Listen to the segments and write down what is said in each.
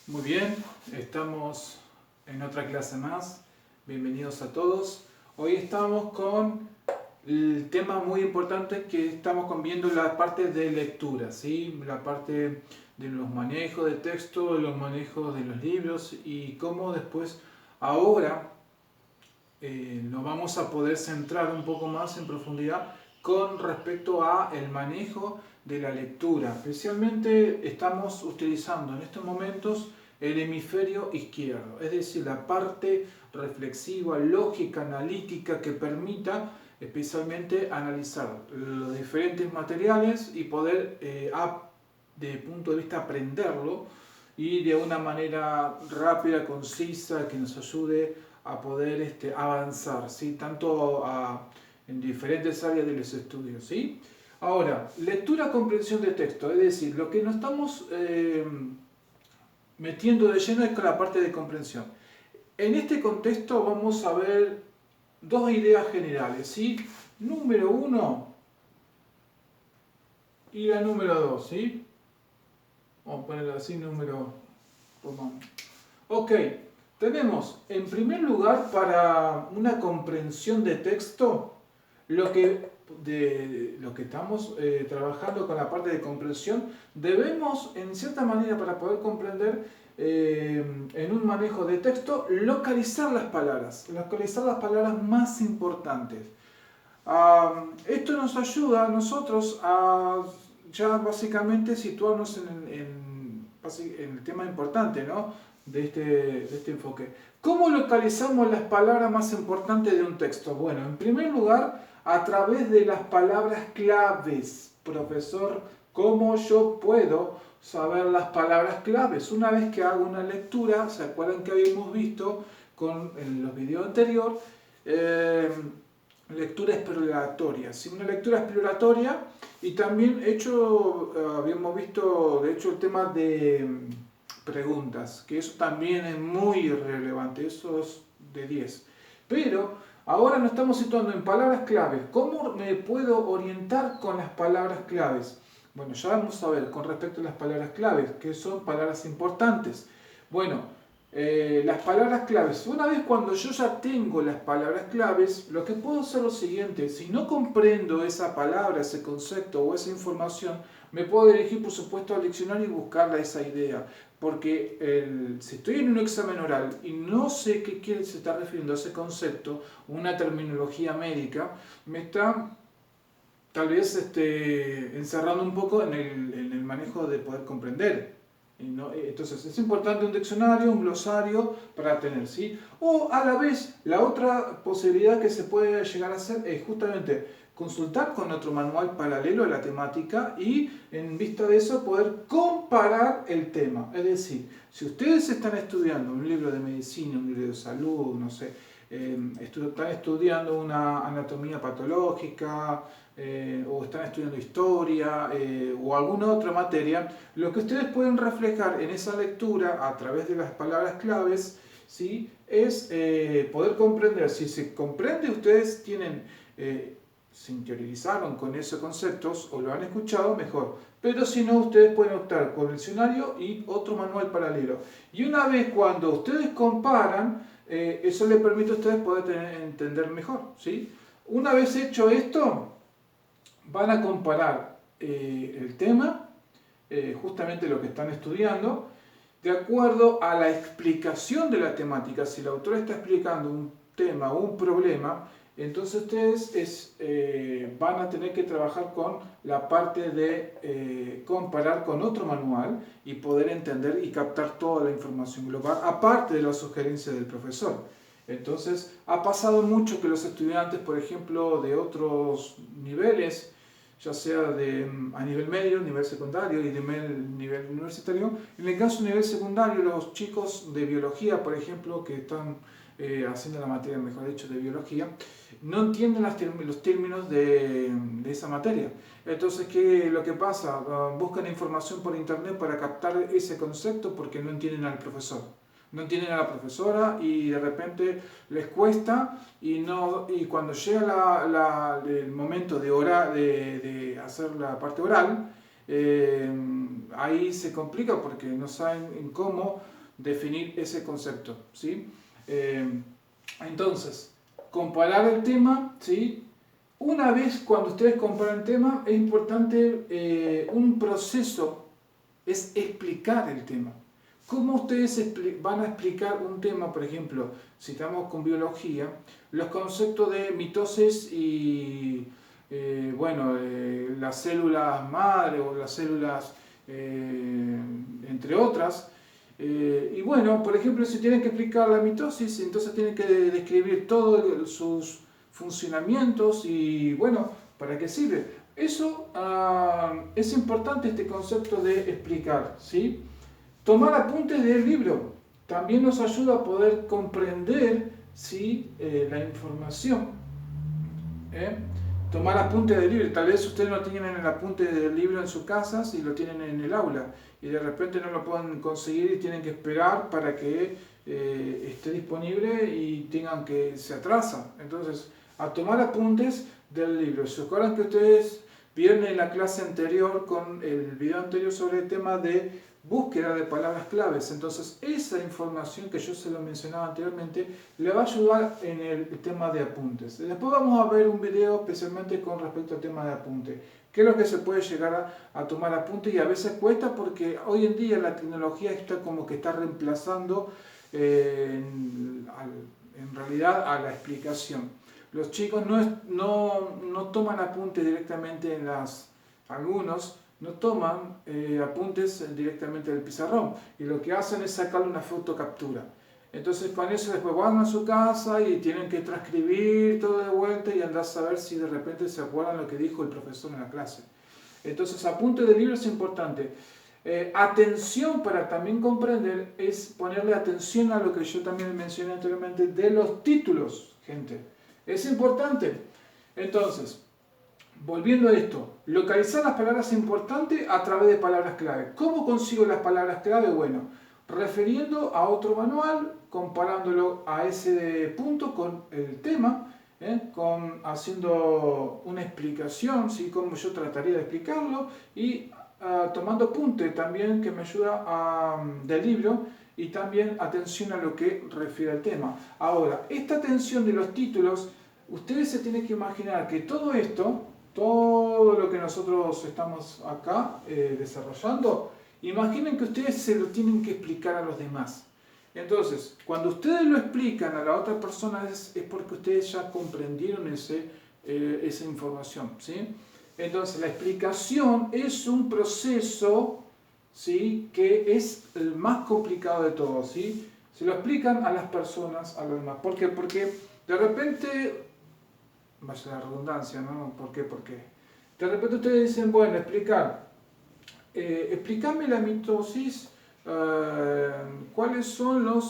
Muy bien, estamos en otra clase más. Bienvenidos a todos. Hoy estamos con el tema muy importante que estamos viendo la parte de lectura, ¿sí? La parte de los manejos de texto, de los manejos de los libros y cómo después, ahora, nos vamos a poder centrar un poco más en profundidad con respecto a el manejo de la lectura. Especialmente estamos utilizando en estos momentos el hemisferio izquierdo, es decir, la parte reflexiva, lógica, analítica que permita especialmente analizar los diferentes materiales y poder, de punto de vista, aprenderlo y de una manera rápida, concisa, que nos ayude a poder avanzar, ¿sí? Tanto en diferentes áreas de los estudios, ¿sí? Ahora, lectura, comprensión de texto, es decir, lo que nos estamos metiendo de lleno es con la parte de comprensión. En este contexto vamos a ver dos ideas generales, ¿sí? Número uno y la número dos, ¿sí? Vamos a ponerlo así, número... Ok, tenemos en primer lugar para una comprensión de texto lo que estamos trabajando con la parte de comprensión, debemos en cierta manera para poder comprender en un manejo de texto localizar las palabras más importantes. Esto nos ayuda a nosotros a ya básicamente situarnos en el tema importante, ¿no? de este enfoque. ¿Cómo localizamos las palabras más importantes de un texto? Bueno, en primer lugar, a través de las palabras claves. Profesor, ¿cómo yo puedo saber las palabras claves? Una vez que hago una lectura, ¿se acuerdan que habíamos visto en los videos anteriores? Lectura exploratoria, ¿sí? Una lectura exploratoria y también habíamos visto de hecho el tema de preguntas, que eso también es muy relevante, eso es de 10. Pero ahora nos estamos situando en palabras claves. ¿Cómo me puedo orientar con las palabras claves? Bueno, ya vamos a ver con respecto a las palabras claves, que son palabras importantes. Bueno, las palabras claves. Una vez cuando yo ya tengo las palabras claves, lo que puedo hacer es lo siguiente. Si no comprendo esa palabra, ese concepto o esa información, me puedo dirigir por supuesto al diccionario y buscarla esa idea. Porque si estoy en un examen oral y no sé qué se está refiriendo a ese concepto, una terminología médica, me está tal vez encerrando un poco en el manejo de poder comprender. Entonces es importante un diccionario, un glosario para tener, ¿sí? O a la vez, la otra posibilidad que se puede llegar a hacer es justamente consultar con otro manual paralelo a la temática y en vista de eso poder comparar el tema. Es decir, si ustedes están estudiando un libro de medicina, un libro de salud, no sé, están estudiando una anatomía patológica, o están estudiando historia o alguna otra materia, lo que ustedes pueden reflejar en esa lectura a través de las palabras claves, ¿sí? Es poder comprender. Si se comprende, ustedes se interiorizaron con esos conceptos o lo han escuchado, mejor. Pero si no, ustedes pueden optar por el diccionario y otro manual paralelo. Y una vez cuando ustedes comparan, eso les permite a ustedes poder entender mejor, ¿sí? Una vez hecho esto, van a comparar el tema, justamente lo que están estudiando, de acuerdo a la explicación de la temática. Si el autor está explicando un tema o un problema, entonces ustedes van a tener que trabajar con la parte de comparar con otro manual y poder entender y captar toda la información global, aparte de las sugerencias del profesor. Entonces, ha pasado mucho que los estudiantes, por ejemplo, de otros niveles, ya sea a nivel medio, nivel secundario y nivel universitario. En el caso nivel secundario, los chicos de biología, por ejemplo, que están haciendo la materia, mejor dicho, de biología, no entienden los términos de esa materia. Entonces, ¿qué es lo que pasa? Buscan información por internet para captar ese concepto porque no entienden al profesor. No entienden a la profesora y de repente les cuesta y cuando llega el momento de hacer la parte oral, ahí se complica porque no saben cómo definir ese concepto, ¿sí? Entonces, comparar el tema, ¿sí? Una vez cuando ustedes comparan el tema, es importante un proceso, es explicar el tema. ¿Cómo ustedes van a explicar un tema, por ejemplo, si estamos con biología, los conceptos de mitosis y, las células madre o las células, entre otras? Y bueno, por ejemplo, si tienen que explicar la mitosis, entonces tienen que describir todos sus funcionamientos y, bueno, ¿para qué sirve? Eso es importante, este concepto de explicar, ¿sí? Tomar apuntes del libro también nos ayuda a poder comprender, ¿sí? La información. Tomar apuntes del libro. Tal vez ustedes no tienen el apunte del libro en su casa y lo tienen en el aula y de repente no lo pueden conseguir y tienen que esperar para que esté disponible y se atrasa. Entonces, a tomar apuntes del libro. ¿Se acuerdan que ustedes vieron en la clase anterior, con el video anterior, sobre el tema de búsqueda de palabras claves? Entonces, esa información que yo se lo mencionaba anteriormente le va a ayudar en el tema de apuntes. Después vamos a ver un video especialmente con respecto al tema de apuntes. ¿Qué es lo que se puede llegar a tomar apuntes? Y a veces cuesta porque hoy en día la tecnología está como que está reemplazando en realidad a la explicación. Los chicos no toman apuntes directamente algunos no toman apuntes directamente del pizarrón y lo que hacen es sacarle una fotocaptura. Entonces con eso después van a su casa y tienen que transcribir todo de vuelta y andar a saber si de repente se acuerdan lo que dijo el profesor en la clase. Entonces apunte de libro es importante. Atención para también comprender es ponerle atención a lo que yo también mencioné anteriormente de los títulos, gente. Es importante. Entonces, volviendo a esto, localizar las palabras importantes a través de palabras clave. ¿Cómo consigo las palabras clave? Bueno, refiriendo a otro manual, comparándolo a ese punto con el tema, haciendo una explicación, ¿sí? Cómo yo trataría de explicarlo y tomando apunte también que me ayuda del libro y también atención a lo que refiere al tema. Ahora, esta atención de los títulos, ustedes se tienen que imaginar que todo esto, todo lo que nosotros estamos acá desarrollando, imaginen que ustedes se lo tienen que explicar a los demás. Entonces, cuando ustedes lo explican a la otra persona es porque ustedes ya comprendieron esa información, ¿sí? Entonces, la explicación es un proceso, ¿sí? Que es el más complicado de todos, ¿sí? Se lo explican a las personas, a los demás. ¿Por qué? Porque de repente, vaya la redundancia, ¿no? ¿Por qué? Porque de repente ustedes dicen, bueno, explícame la mitosis, cuáles son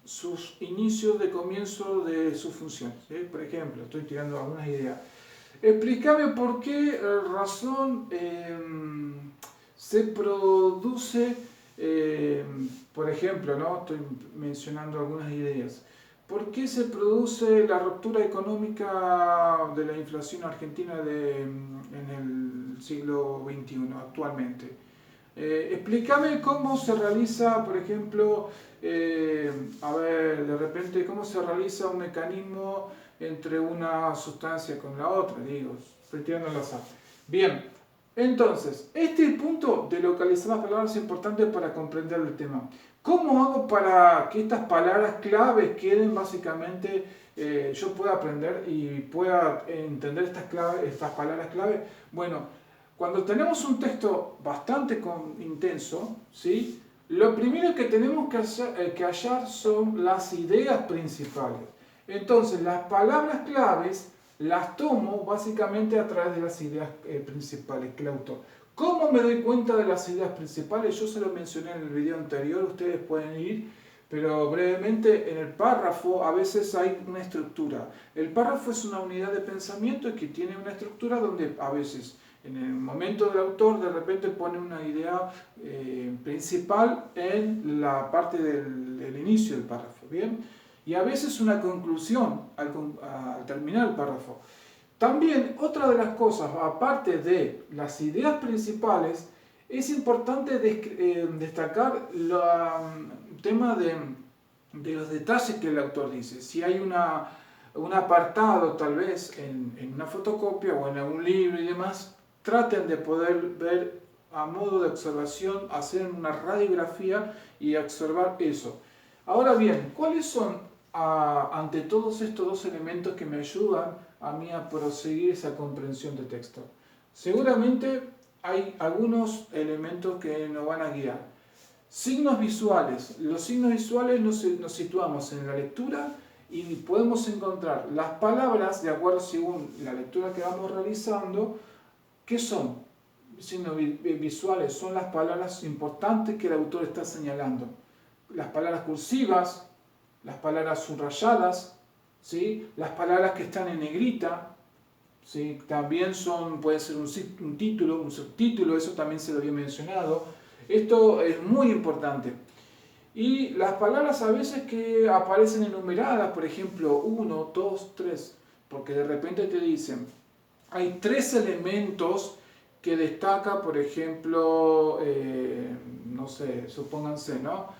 sus inicios de comienzo de su función, ¿sí? Por ejemplo, estoy tirando algunas ideas. Explícame por qué razón se produce, por ejemplo, ¿no? Estoy mencionando algunas ideas. ¿Por qué se produce la ruptura económica de la inflación argentina en el siglo XXI actualmente? Explícame cómo se realiza, por ejemplo, de repente, cómo se realiza un mecanismo entre una sustancia con la otra, digo, estoy tirando al azar. Bien, entonces, este punto de localizar las palabras es importante para comprender el tema. ¿Cómo hago para que estas palabras claves queden básicamente, yo pueda aprender y pueda entender estas palabras clave? Bueno, cuando tenemos un texto bastante intenso, ¿sí? Lo primero que tenemos que hallar son las ideas principales. Entonces, las palabras claves las tomo básicamente a través de las ideas principales que el autor. ¿Cómo me doy cuenta de las ideas principales? Yo se lo mencioné en el video anterior, ustedes pueden ir, pero brevemente en el párrafo a veces hay una estructura. El párrafo es una unidad de pensamiento que tiene una estructura donde a veces en el momento del autor de repente pone una idea principal en la parte del inicio del párrafo, ¿bien? Y a veces una conclusión al terminar el párrafo. También otra de las cosas, aparte de las ideas principales, Es importante destacar el tema de los detalles que el autor dice. Si hay un apartado tal vez en una fotocopia o en algún libro y demás, traten de poder ver a modo de observación, hacer una radiografía y observar eso. Ahora bien, ¿cuáles son ante todos estos dos elementos que me ayudan a mí a proseguir esa comprensión de texto? Seguramente hay algunos elementos que nos van a guiar. Signos visuales. Los signos visuales nos situamos en la lectura y podemos encontrar las palabras, de acuerdo según la lectura que vamos realizando. ¿Qué son? Signos visuales son las palabras importantes que el autor está señalando. Las palabras cursivas, las palabras subrayadas, ¿sí? Las palabras que están en negrita, ¿sí? También puede ser un título, un subtítulo, eso también se lo había mencionado. Esto es muy importante. Y las palabras a veces que aparecen enumeradas, por ejemplo, 1, 2, 3, porque de repente te dicen, hay 3 elementos que destaca, por ejemplo, no sé, supónganse, ¿no?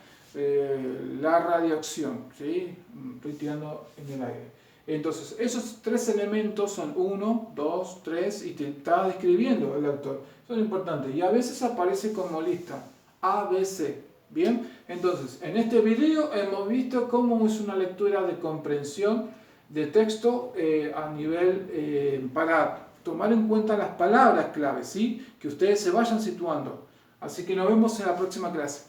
La radiación, ¿sí? Estoy tirando en el aire. Entonces, esos 3 elementos son 1, 2, 3 y te está describiendo el autor. Son importantes y a veces aparece como lista A, B, C. Bien, entonces, en este video hemos visto cómo es una lectura de comprensión de texto a nivel para tomar en cuenta las palabras clave, ¿sí? Que ustedes se vayan situando. Así que nos vemos en la próxima clase.